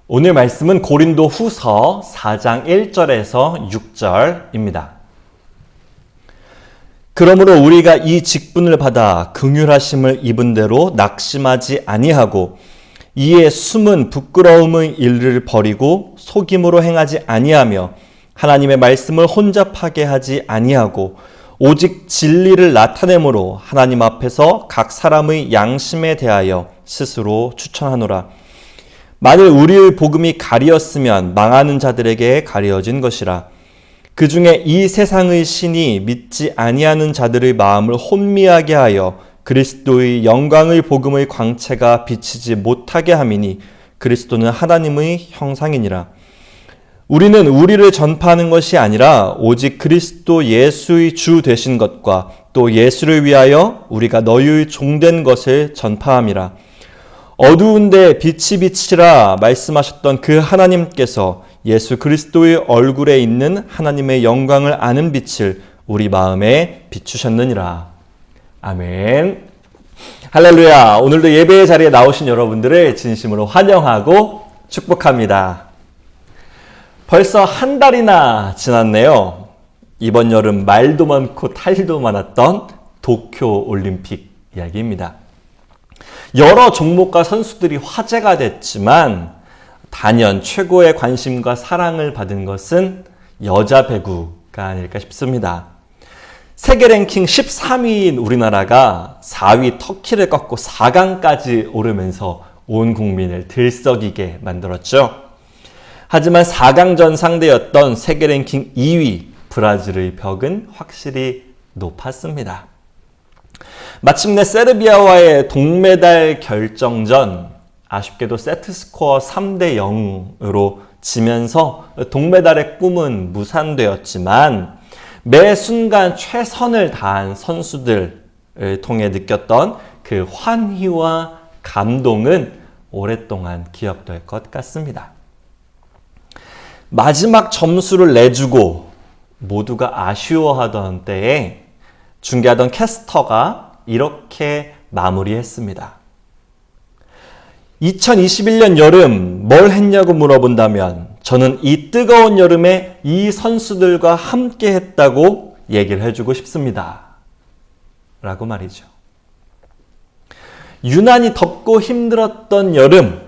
오늘 말씀은 고린도 후서 4장 1절에서 6절입니다. 그러므로 우리가 이 직분을 받아 긍휼하심을 입은 대로 낙심하지 아니하고 이에 숨은 부끄러움의 일을 버리고 속임으로 행하지 아니하며 하나님의 말씀을 혼잡하게 하지 아니하고 오직 진리를 나타내므로 하나님 앞에서 각 사람의 양심에 대하여 스스로 추천하노라. 만일 우리의 복음이 가리었으면 망하는 자들에게 가리어진 것이라. 그 중에 이 세상의 신이 믿지 아니하는 자들의 마음을 혼미하게 하여 그리스도의 영광의 복음의 광채가 비치지 못하게 함이니 그리스도는 하나님의 형상이니라. 우리는 우리를 전파하는 것이 아니라 오직 그리스도 예수의 주 되신 것과 또 예수를 위하여 우리가 너희의 종된 것을 전파함이라. 어두운데 빛이 비치라 말씀하셨던 그 하나님께서 예수 그리스도의 얼굴에 있는 하나님의 영광을 아는 빛을 우리 마음에 비추셨느니라. 아멘. 할렐루야. 오늘도 예배의 자리에 나오신 여러분들을 진심으로 환영하고 축복합니다. 벌써 한 달이나 지났네요. 이번 여름 말도 많고 탈도 많았던 도쿄 올림픽 이야기입니다. 여러 종목과 선수들이 화제가 됐지만 단연 최고의 관심과 사랑을 받은 것은 여자 배구가 아닐까 싶습니다. 세계 랭킹 13위인 우리나라가 4위 터키를 꺾고 4강까지 오르면서 온 국민을 들썩이게 만들었죠. 하지만 4강전 상대였던 세계 랭킹 2위 브라질의 벽은 확실히 높았습니다. 마침내 세르비아와의 동메달 결정전, 아쉽게도 세트 스코어 3대 0으로 지면서 동메달의 꿈은 무산되었지만 매 순간 최선을 다한 선수들을 통해 느꼈던 그 환희와 감동은 오랫동안 기억될 것 같습니다. 마지막 점수를 내주고 모두가 아쉬워하던 때에 중계하던 캐스터가 이렇게 마무리했습니다. 2021년 여름 뭘 했냐고 물어본다면 저는 이 뜨거운 여름에 이 선수들과 함께 했다고 얘기를 해주고 싶습니다. 라고 말이죠. 유난히 덥고 힘들었던 여름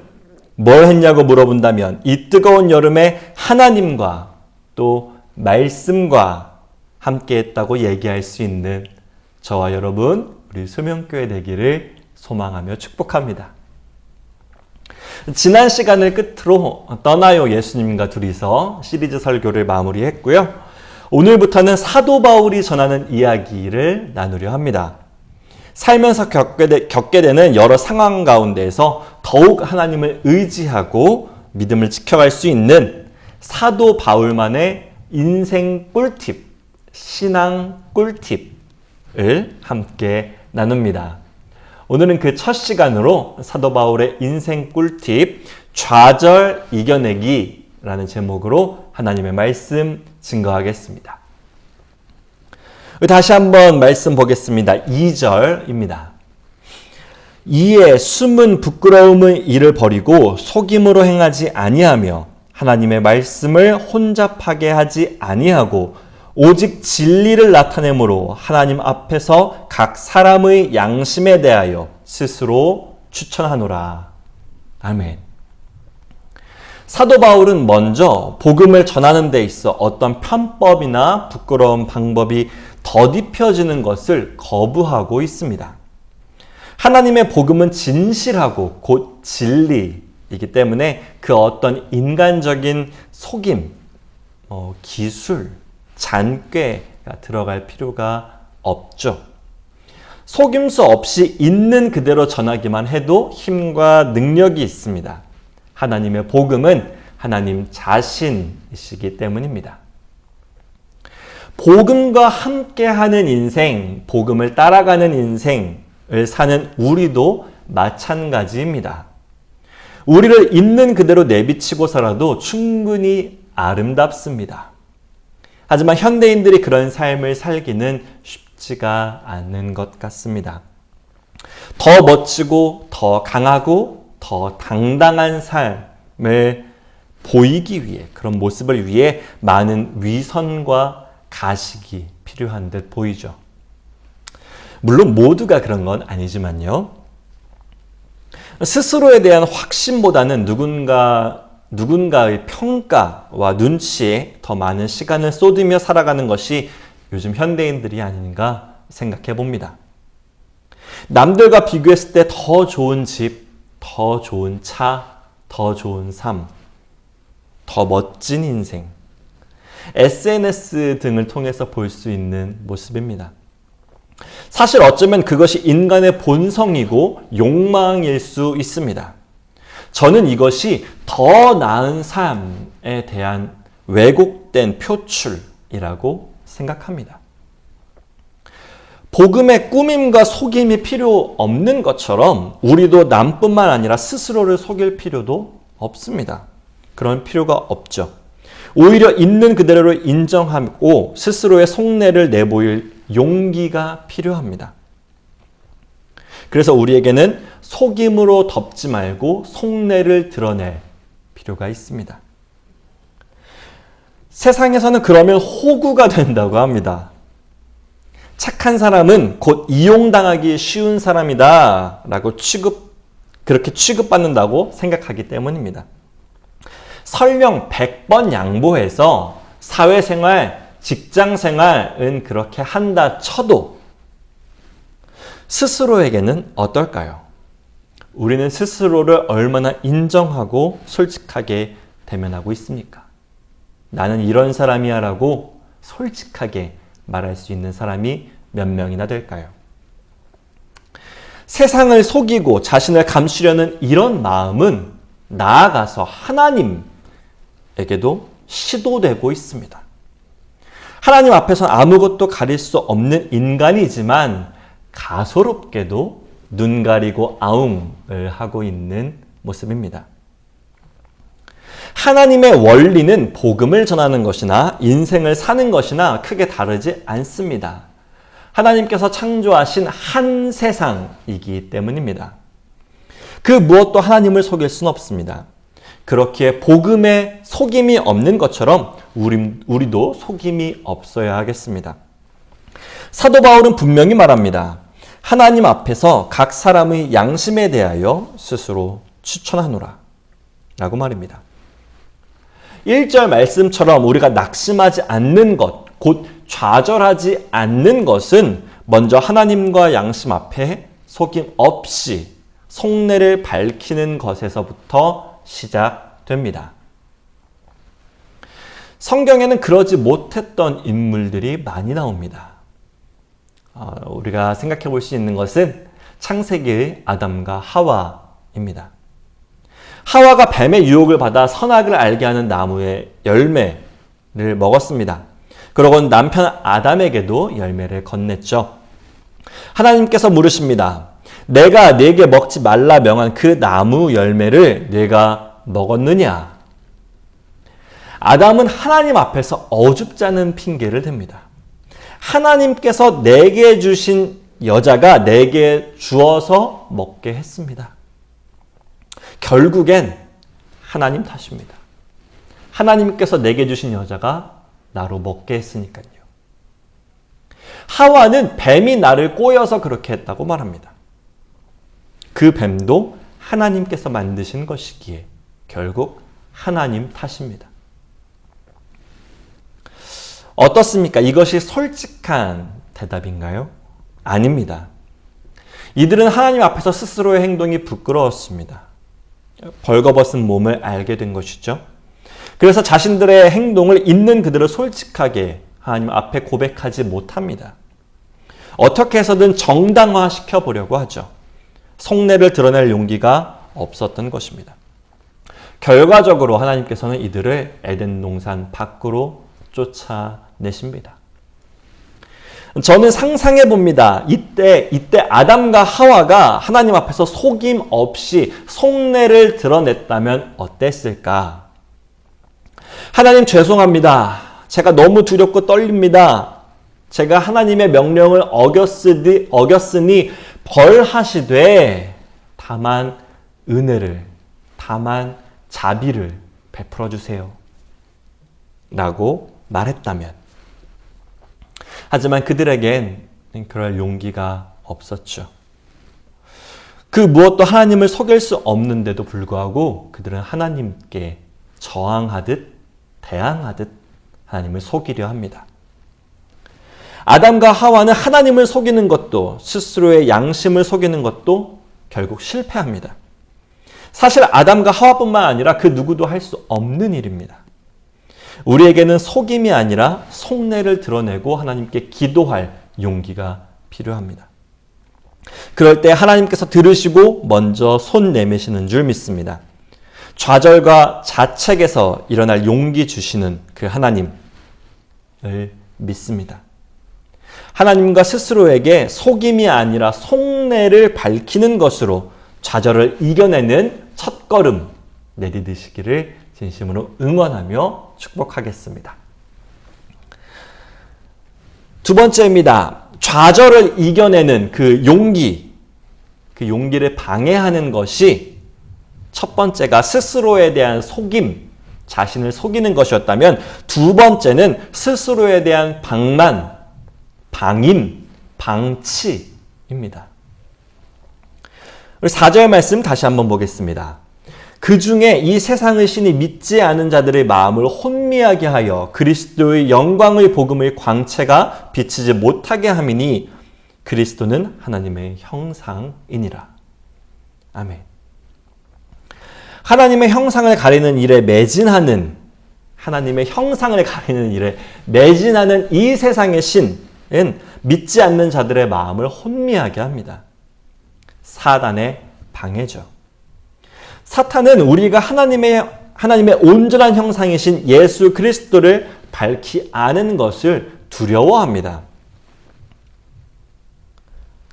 뭘 했냐고 물어본다면 이 뜨거운 여름에 하나님과 또 말씀과 함께 했다고 얘기할 수 있는 저와 여러분, 우리 소명교회 되기를 소망하며 축복합니다. 지난 시간을 끝으로 떠나요 예수님과 둘이서 시리즈 설교를 마무리했고요. 오늘부터는 사도 바울이 전하는 이야기를 나누려 합니다. 살면서 겪게 되는 여러 상황 가운데에서 더욱 하나님을 의지하고 믿음을 지켜갈 수 있는 사도 바울만의 인생 꿀팁, 신앙 꿀팁을 함께 나눕니다. 오늘은 그 첫 시간으로 사도 바울의 인생 꿀팁, 좌절 이겨내기라는 제목으로 하나님의 말씀 증거하겠습니다. 다시 한번 말씀 보겠습니다. 2절입니다. 이에 숨은 부끄러움의 일을 버리고 속임으로 행하지 아니하며 하나님의 말씀을 혼잡하게 하지 아니하고 오직 진리를 나타내므로 하나님 앞에서 각 사람의 양심에 대하여 스스로 추천하노라. 아멘. 사도 바울은 먼저 복음을 전하는 데 있어 어떤 편법이나 부끄러운 방법이 더딥혀지는 것을 거부하고 있습니다. 하나님의 복음은 진실하고 곧 진리이기 때문에 그 어떤 인간적인 속임, 기술, 잔꾀가 들어갈 필요가 없죠. 속임수 없이 있는 그대로 전하기만 해도 힘과 능력이 있습니다. 하나님의 복음은 하나님 자신이시기 때문입니다. 복음과 함께하는 인생, 복음을 따라가는 인생을 사는 우리도 마찬가지입니다. 우리를 있는 그대로 내비치고 살아도 충분히 아름답습니다. 하지만 현대인들이 그런 삶을 살기는 쉽지가 않는 것 같습니다. 더 멋지고 더 강하고 더 당당한 삶을 보이기 위해, 그런 모습을 위해 많은 위선과 가식이 필요한 듯 보이죠. 물론 모두가 그런 건 아니지만요. 스스로에 대한 확신보다는 누군가의 평가와 눈치에 더 많은 시간을 쏟으며 살아가는 것이 요즘 현대인들이 아닌가 생각해 봅니다. 남들과 비교했을 때 더 좋은 집, 더 좋은 차, 더 좋은 삶, 더 멋진 인생, SNS 등을 통해서 볼 수 있는 모습입니다. 사실 어쩌면 그것이 인간의 본성이고 욕망일 수 있습니다. 저는 이것이 더 나은 삶에 대한 왜곡된 표출이라고 생각합니다. 복음의 꾸밈과 속임이 필요 없는 것처럼 우리도 남뿐만 아니라 스스로를 속일 필요도 없습니다. 그런 필요가 없죠. 오히려 있는 그대로 인정하고 스스로의 속내를 내보일 용기가 필요합니다. 그래서 우리에게는 속임으로 덮지 말고 속내를 드러낼 필요가 있습니다. 세상에서는 그러면 호구가 된다고 합니다. 착한 사람은 곧 이용당하기 쉬운 사람이다 라고 그렇게 취급받는다고 생각하기 때문입니다. 설령 100번 양보해서 사회생활, 직장생활은 그렇게 한다 쳐도 스스로에게는 어떨까요? 우리는 스스로를 얼마나 인정하고 솔직하게 대면하고 있습니까? 나는 이런 사람이야 라고 솔직하게 말할 수 있는 사람이 몇 명이나 될까요? 세상을 속이고 자신을 감추려는 이런 마음은 나아가서 하나님에게도 시도되고 있습니다. 하나님 앞에서는 아무것도 가릴 수 없는 인간이지만 가소롭게도 눈 가리고 아웅을 하고 있는 모습입니다. 하나님의 원리는 복음을 전하는 것이나 인생을 사는 것이나 크게 다르지 않습니다. 하나님께서 창조하신 한 세상이기 때문입니다. 그 무엇도 하나님을 속일 수는 없습니다. 그렇기에 복음에 속임이 없는 것처럼 우리도 속임이 없어야 하겠습니다. 사도 바울은 분명히 말합니다. 하나님 앞에서 각 사람의 양심에 대하여 스스로 추천하노라 라고 말입니다. 1절 말씀처럼 우리가 낙심하지 않는 것, 곧 좌절하지 않는 것은 먼저 하나님과 양심 앞에 속임 없이 속내를 밝히는 것에서부터 시작됩니다. 성경에는 그러지 못했던 인물들이 많이 나옵니다. 우리가 생각해 볼 수 있는 것은 창세기의 아담과 하와입니다. 하와가 뱀의 유혹을 받아 선악을 알게 하는 나무의 열매를 먹었습니다. 그러곤 남편 아담에게도 열매를 건넸죠. 하나님께서 물으십니다. 내가 네게 먹지 말라 명한 그 나무 열매를 네가 먹었느냐? 아담은 하나님 앞에서 어줍잖은 핑계를 댑니다. 하나님께서 내게 주신 여자가 내게 주어서 먹게 했습니다. 결국엔 하나님 탓입니다. 하나님께서 내게 주신 여자가 나로 먹게 했으니까요. 하와는 뱀이 나를 꼬여서 그렇게 했다고 말합니다. 그 뱀도 하나님께서 만드신 것이기에 결국 하나님 탓입니다. 어떻습니까? 이것이 솔직한 대답인가요? 아닙니다. 이들은 하나님 앞에서 스스로의 행동이 부끄러웠습니다. 벌거벗은 몸을 알게 된 것이죠. 그래서 자신들의 행동을 있는 그대로 솔직하게 하나님 앞에 고백하지 못합니다. 어떻게 해서든 정당화시켜 보려고 하죠. 속내를 드러낼 용기가 없었던 것입니다. 결과적으로 하나님께서는 이들을 에덴 동산 밖으로 쫓아내십니다. 저는 상상해 봅니다. 이때 아담과 하와가 하나님 앞에서 속임 없이 속내를 드러냈다면 어땠을까? 하나님 죄송합니다. 제가 너무 두렵고 떨립니다. 제가 하나님의 명령을 어겼으니 벌하시되 다만 은혜를, 다만 자비를 베풀어 주세요. 라고 말했다면. 하지만 그들에겐 그럴 용기가 없었죠. 그 무엇도 하나님을 속일 수 없는데도 불구하고 그들은 하나님께 저항하듯 대항하듯 하나님을 속이려 합니다. 아담과 하와는 하나님을 속이는 것도 스스로의 양심을 속이는 것도 결국 실패합니다. 사실 아담과 하와뿐만 아니라 그 누구도 할 수 없는 일입니다. 우리에게는 속임이 아니라 속내를 드러내고 하나님께 기도할 용기가 필요합니다. 그럴 때 하나님께서 들으시고 먼저 손 내미시는 줄 믿습니다. 좌절과 자책에서 일어날 용기 주시는 그 하나님을 믿습니다. 하나님과 스스로에게 속임이 아니라 속내를 밝히는 것으로 좌절을 이겨내는 첫걸음 내디디시기를 진심으로 응원하며 축복하겠습니다. 두 번째입니다. 좌절을 이겨내는 그 용기를 방해하는 것이 첫 번째가 스스로에 대한 속임, 자신을 속이는 것이었다면 두 번째는 스스로에 대한 방만, 방임, 방치입니다. 우리 4절 말씀 다시 한번 보겠습니다. 그 중에 이 세상의 신이 믿지 않은 자들의 마음을 혼미하게 하여 그리스도의 영광의 복음의 광채가 비치지 못하게 함이니 그리스도는 하나님의 형상이니라. 아멘. 하나님의 형상을 가리는 일에 매진하는 하나님의 형상을 가리는 일에 매진하는 이 세상의 신은 믿지 않는 자들의 마음을 혼미하게 합니다. 사단의 방해죠. 사탄은 우리가 하나님의 온전한 형상이신 예수 그리스도를 밝히 아는 것을 두려워합니다.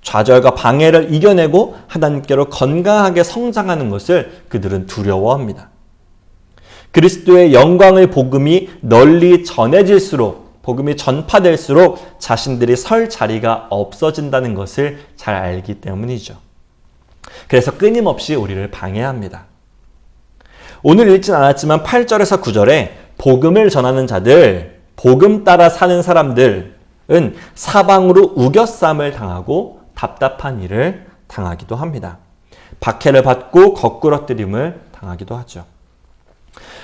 좌절과 방해를 이겨내고 하나님께로 건강하게 성장하는 것을 그들은 두려워합니다. 그리스도의 영광의 복음이 널리 전해질수록, 복음이 전파될수록 자신들이 설 자리가 없어진다는 것을 잘 알기 때문이죠. 그래서 끊임없이 우리를 방해합니다. 오늘 읽진 않았지만 8절에서 9절에 복음을 전하는 자들, 복음 따라 사는 사람들은 사방으로 우겨쌈을 당하고 답답한 일을 당하기도 합니다. 박해를 받고 거꾸러뜨림을 당하기도 하죠.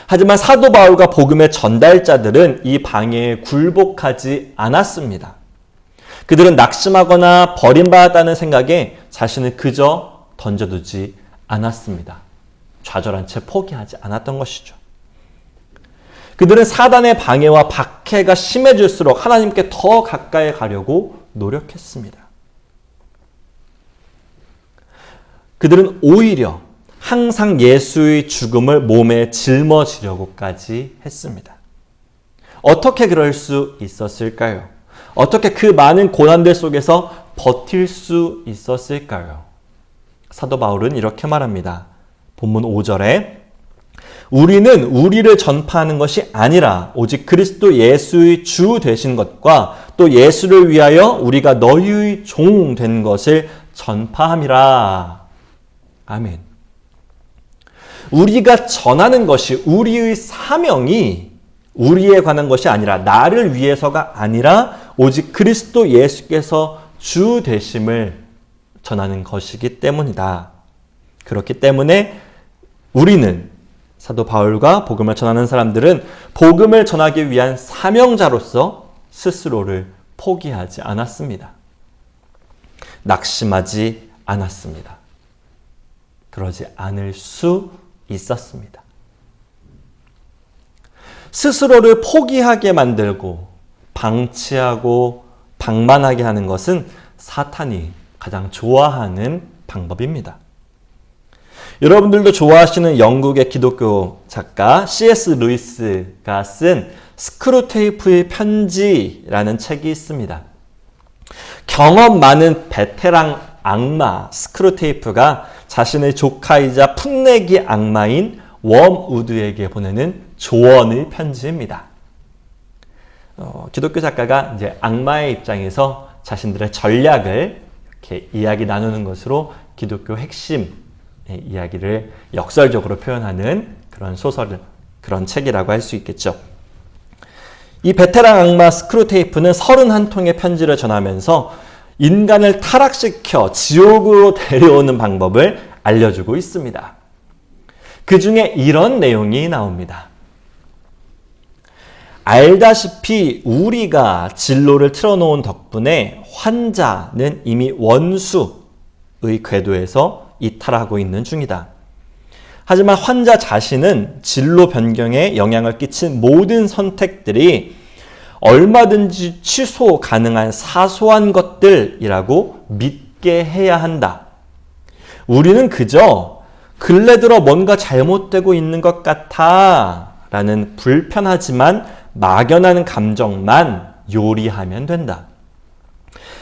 하지만 사도 바울과 복음의 전달자들은 이 방해에 굴복하지 않았습니다. 그들은 낙심하거나 버림받았다는 생각에 자신을 그저 던져두지 않았습니다. 좌절한 채 포기하지 않았던 것이죠. 그들은 사단의 방해와 박해가 심해질수록 하나님께 더 가까이 가려고 노력했습니다. 그들은 오히려 항상 예수의 죽음을 몸에 짊어지려고까지 했습니다. 어떻게 그럴 수 있었을까요? 어떻게 그 많은 고난들 속에서 버틸 수 있었을까요? 사도 바울은 이렇게 말합니다. 본문 5절에 우리는 우리를 전파하는 것이 아니라 오직 그리스도 예수의 주 되신 것과 또 예수를 위하여 우리가 너희의 종 된 것을 전파함이라. 아멘. 우리가 전하는 것이 우리의 사명이 우리에 관한 것이 아니라 나를 위해서가 아니라 오직 그리스도 예수께서 주 되심을 전하는 것이기 때문이다. 그렇기 때문에 우리는 사도 바울과 복음을 전하는 사람들은 복음을 전하기 위한 사명자로서 스스로를 포기하지 않았습니다. 낙심하지 않았습니다. 그러지 않을 수 있었습니다. 스스로를 포기하게 만들고 방치하고 방만하게 하는 것은 사탄이 가장 좋아하는 방법입니다. 여러분들도 좋아하시는 영국의 기독교 작가 C.S. 루이스가 쓴 스크루테이프의 편지라는 책이 있습니다. 경험 많은 베테랑 악마 스크루테이프가 자신의 조카이자 풋내기 악마인 웜우드에게 보내는 조언의 편지입니다. 기독교 작가가 이제 악마의 입장에서 자신들의 전략을 이렇게 이야기 나누는 것으로 기독교 핵심 이야기를 역설적으로 표현하는 그런 소설을 그런 책이라고 할 수 있겠죠. 이 베테랑 악마 스크루테이프는 31통의 편지를 전하면서 인간을 타락시켜 지옥으로 데려오는 방법을 알려주고 있습니다. 그 중에 이런 내용이 나옵니다. 알다시피 우리가 진로를 틀어놓은 덕분에 환자는 이미 원수의 궤도에서 이탈하고 있는 중이다. 하지만 환자 자신은 진로 변경에 영향을 끼친 모든 선택들이 얼마든지 취소 가능한 사소한 것들이라고 믿게 해야 한다. 우리는 그저 근래 들어 뭔가 잘못되고 있는 것 같아 라는 불편하지만 막연한 감정만 요리하면 된다.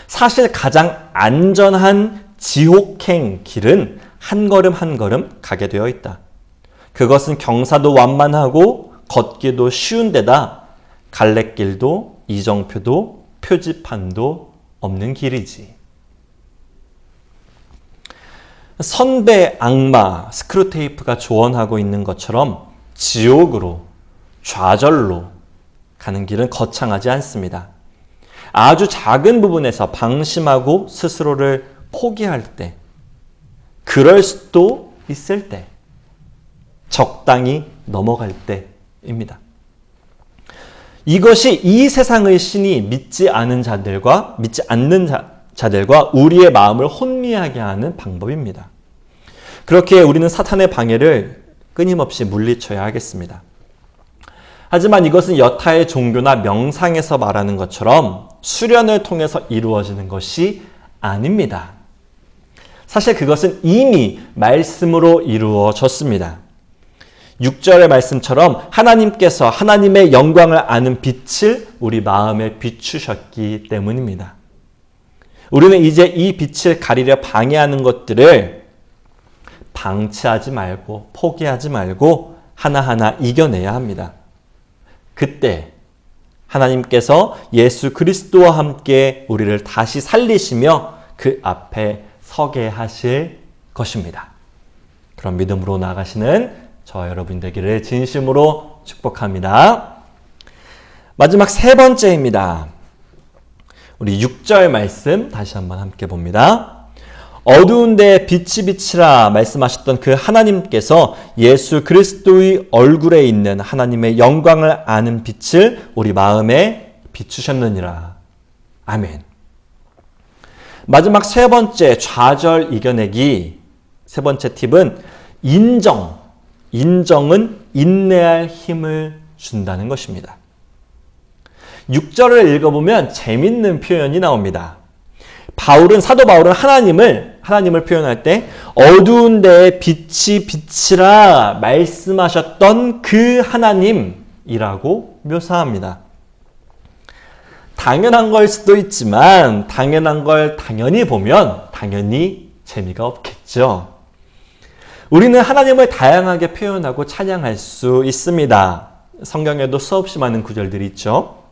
사실 가장 안전한 지옥행 길은 한 걸음 한 걸음 가게 되어 있다. 그것은 경사도 완만하고 걷기도 쉬운 데다 갈래길도 이정표도 표지판도 없는 길이지. 선배 악마 스크루테이프가 조언하고 있는 것처럼 지옥으로, 좌절로 가는 길은 거창하지 않습니다. 아주 작은 부분에서 방심하고 스스로를 포기할 때, 그럴 수도 있을 때, 적당히 넘어갈 때입니다. 이것이 이 세상의 신이 믿지 않는 자들과 믿지 않는 자들과 우리의 마음을 혼미하게 하는 방법입니다. 그렇게 우리는 사탄의 방해를 끊임없이 물리쳐야 하겠습니다. 하지만 이것은 여타의 종교나 명상에서 말하는 것처럼 수련을 통해서 이루어지는 것이 아닙니다. 사실 그것은 이미 말씀으로 이루어졌습니다. 6절의 말씀처럼 하나님께서 하나님의 영광을 아는 빛을 우리 마음에 비추셨기 때문입니다. 우리는 이제 이 빛을 가리려 방해하는 것들을 방치하지 말고 포기하지 말고 하나하나 이겨내야 합니다. 그때 하나님께서 예수 그리스도와 함께 우리를 다시 살리시며 그 앞에 서게 하실 것입니다. 그런 믿음으로 나아가시는 저와 여러분 되기를 진심으로 축복합니다. 마지막 세 번째입니다. 우리 6절 말씀 다시 한번 함께 봅니다. 어두운 데에 빛이 비치라 말씀하셨던 그 하나님께서 예수 그리스도의 얼굴에 있는 하나님의 영광을 아는 빛을 우리 마음에 비추셨느니라. 아멘. 마지막 세 번째 좌절 이겨내기 세 번째 팁은 인정은 인내할 힘을 준다는 것입니다. 6절을 읽어보면 재밌는 표현이 나옵니다. 사도 바울은 하나님을 표현할 때 어두운 데에 빛이 비치라 말씀하셨던 그 하나님이라고 묘사합니다. 당연한 걸 수도 있지만 당연한 걸 당연히 보면 당연히 재미가 없겠죠. 우리는 하나님을 다양하게 표현하고 찬양할 수 있습니다. 성경에도 수없이 많은 구절들이 있죠.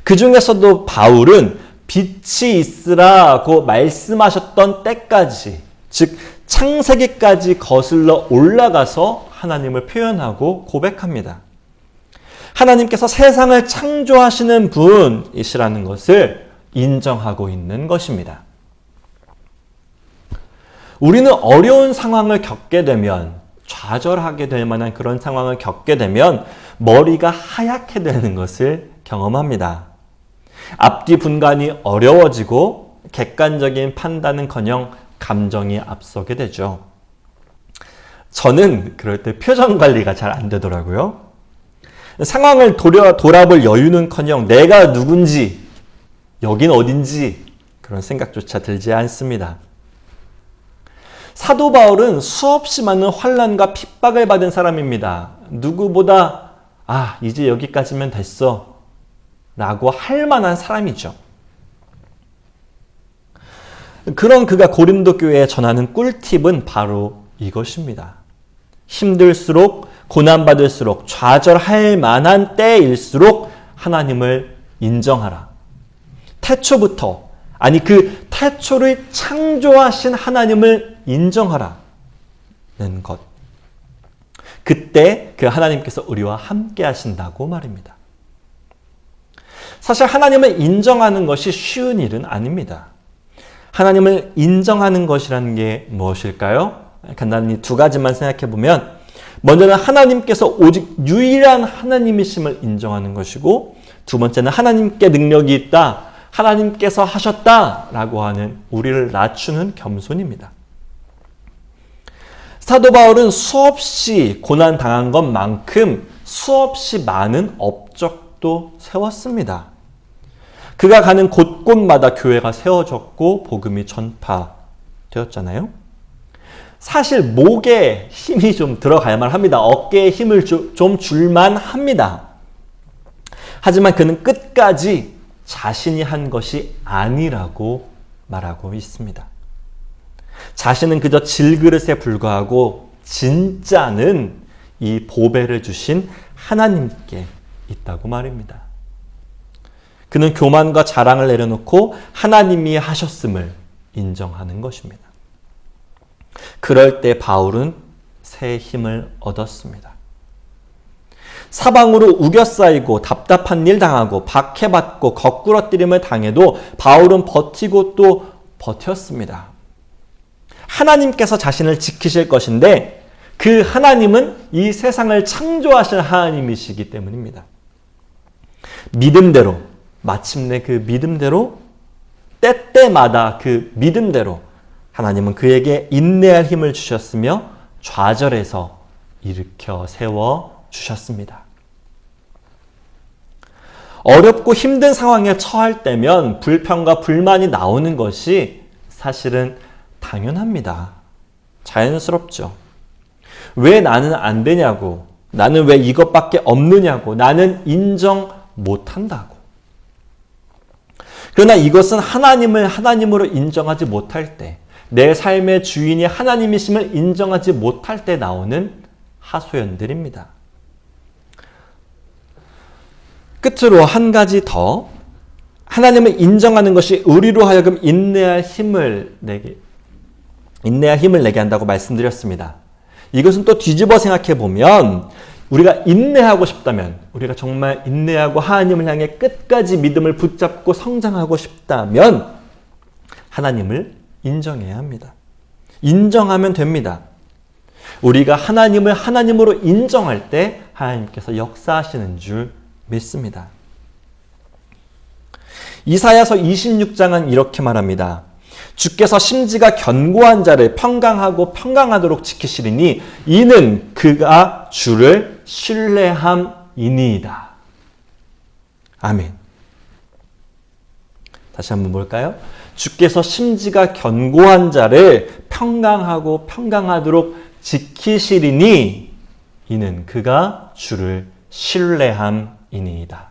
그 중에서도 바울은 빛이 있으라고 말씀하셨던 때까지, 즉 창세기까지 거슬러 올라가서 하나님을 표현하고 고백합니다. 하나님께서 세상을 창조하시는 분이시라는 것을 인정하고 있는 것입니다. 우리는 어려운 상황을 겪게 되면, 좌절하게 될 만한 그런 상황을 겪게 되면 머리가 하얗게 되는 것을 경험합니다. 앞뒤 분간이 어려워지고 객관적인 판단은커녕 감정이 앞서게 되죠. 저는 그럴 때 표정 관리가 잘 안 되더라고요. 상황을 돌아볼 여유는커녕 내가 누군지, 여긴 어딘지 그런 생각조차 들지 않습니다. 사도 바울은 수없이 많은 환난과 핍박을 받은 사람입니다. 누구보다 이제 여기까지면 됐어 라고 할 만한 사람이죠. 그런 그가 고린도 교회에 전하는 꿀팁은 바로 이것입니다. 힘들수록 고난받을수록 좌절할 만한 때일수록 하나님을 인정하라. 태초부터 그 태초를 창조하신 하나님을 인정하라는 것. 그때 그 하나님께서 우리와 함께 하신다고 말입니다. 사실 하나님을 인정하는 것이 쉬운 일은 아닙니다. 하나님을 인정하는 것이라는 게 무엇일까요? 간단히 두 가지만 생각해 보면, 먼저는 하나님께서 오직 유일한 하나님이심을 인정하는 것이고, 두 번째는 하나님께 능력이 있다, 하나님께서 하셨다라고 하는 우리를 낮추는 겸손입니다. 사도 바울은 수없이 고난당한 것만큼 수없이 많은 업적도 세웠습니다. 그가 가는 곳곳마다 교회가 세워졌고 복음이 전파되었잖아요. 사실 목에 힘이 좀 들어갈 만합니다. 어깨에 힘을 좀 줄만 합니다. 하지만 그는 끝까지 자신이 한 것이 아니라고 말하고 있습니다. 자신은 그저 질그릇에 불과하고 진짜는 이 보배를 주신 하나님께 있다고 말입니다. 그는 교만과 자랑을 내려놓고 하나님이 하셨음을 인정하는 것입니다. 그럴 때 바울은 새 힘을 얻었습니다. 사방으로 우겨싸이고 답답한 일 당하고 박해받고 거꾸러뜨림을 당해도 바울은 버티고 또 버텼습니다. 하나님께서 자신을 지키실 것인데 그 하나님은 이 세상을 창조하신 하나님이시기 때문입니다. 믿음대로, 마침내 그 믿음대로, 때때마다 그 믿음대로 하나님은 그에게 인내할 힘을 주셨으며 좌절해서 일으켜 세워 주셨습니다. 어렵고 힘든 상황에 처할 때면 불평과 불만이 나오는 것이 사실은 당연합니다. 자연스럽죠. 왜 나는 안 되냐고, 나는 왜 이것밖에 없느냐고, 나는 인정 못한다고. 그러나 이것은 하나님을 하나님으로 인정하지 못할 때, 내 삶의 주인이 하나님이심을 인정하지 못할 때 나오는 하소연들입니다. 끝으로 한 가지 더, 하나님을 인정하는 것이 우리로 하여금 인내할 힘을 내게 한다고 말씀드렸습니다. 이것은 또 뒤집어 생각해 보면, 우리가 인내하고 싶다면, 우리가 정말 인내하고 하나님을 향해 끝까지 믿음을 붙잡고 성장하고 싶다면 하나님을 인정해야 합니다. 인정하면 됩니다. 우리가 하나님을 하나님으로 인정할 때 하나님께서 역사하시는 줄 믿습니다. 이사야서 26장은 이렇게 말합니다. 주께서 심지가 견고한 자를 평강하고 평강하도록 지키시리니 이는 그가 주를 신뢰함이니이다. 아멘. 다시 한번 볼까요? 주께서 심지가 견고한 자를 평강하고 평강하도록 지키시리니 이는 그가 주를 신뢰함이니이다.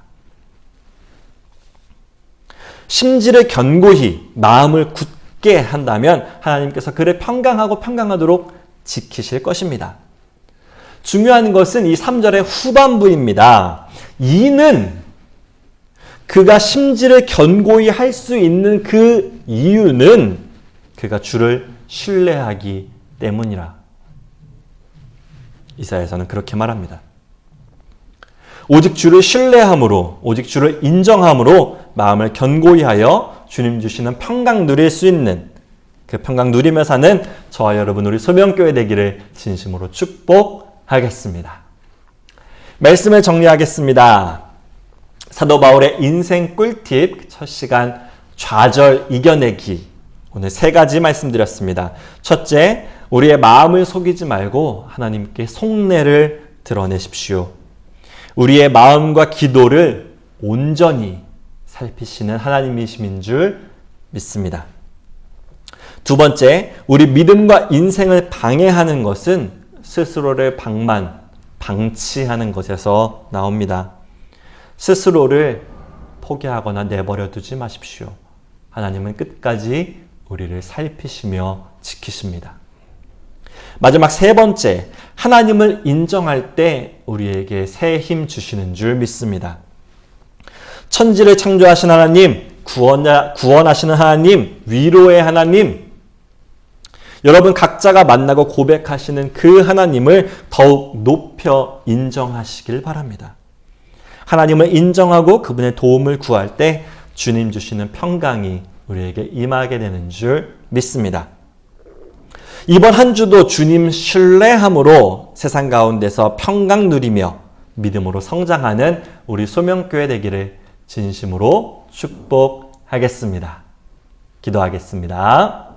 심지를 견고히 마음을 굳게 한다면 하나님께서 그를 평강하고 평강하도록 지키실 것입니다. 중요한 것은 이 3절의 후반부입니다. 이는 그가 심지를 견고히 할 수 있는 그 이유는 그가 주를 신뢰하기 때문이라. 이사야서는 그렇게 말합니다. 오직 주를 신뢰함으로, 오직 주를 인정함으로 마음을 견고히 하여 주님 주시는 평강 누릴 수 있는, 그 평강 누리며 사는 저와 여러분 우리 소명교회 되기를 진심으로 축복하겠습니다. 말씀을 정리하겠습니다. 사도 바울의 인생 꿀팁 첫 시간 좌절 이겨내기, 오늘 세 가지 말씀드렸습니다. 첫째, 우리의 마음을 속이지 말고 하나님께 속내를 드러내십시오. 우리의 마음과 기도를 온전히 살피시는 하나님이심인 줄 믿습니다. 두 번째, 우리 믿음과 인생을 방해하는 것은 스스로를 방치하는 것에서 나옵니다. 스스로를 포기하거나 내버려 두지 마십시오. 하나님은 끝까지 우리를 살피시며 지키십니다. 마지막 세 번째, 하나님을 인정할 때 우리에게 새 힘 주시는 줄 믿습니다. 천지를 창조하신 하나님, 구원하시는 하나님, 위로의 하나님, 여러분 각자가 만나고 고백하시는 그 하나님을 더욱 높여 인정하시길 바랍니다. 하나님을 인정하고 그분의 도움을 구할 때 주님 주시는 평강이 우리에게 임하게 되는 줄 믿습니다. 이번 한 주도 주님 신뢰함으로 세상 가운데서 평강 누리며 믿음으로 성장하는 우리 소명교회 되기를 진심으로 축복하겠습니다. 기도하겠습니다.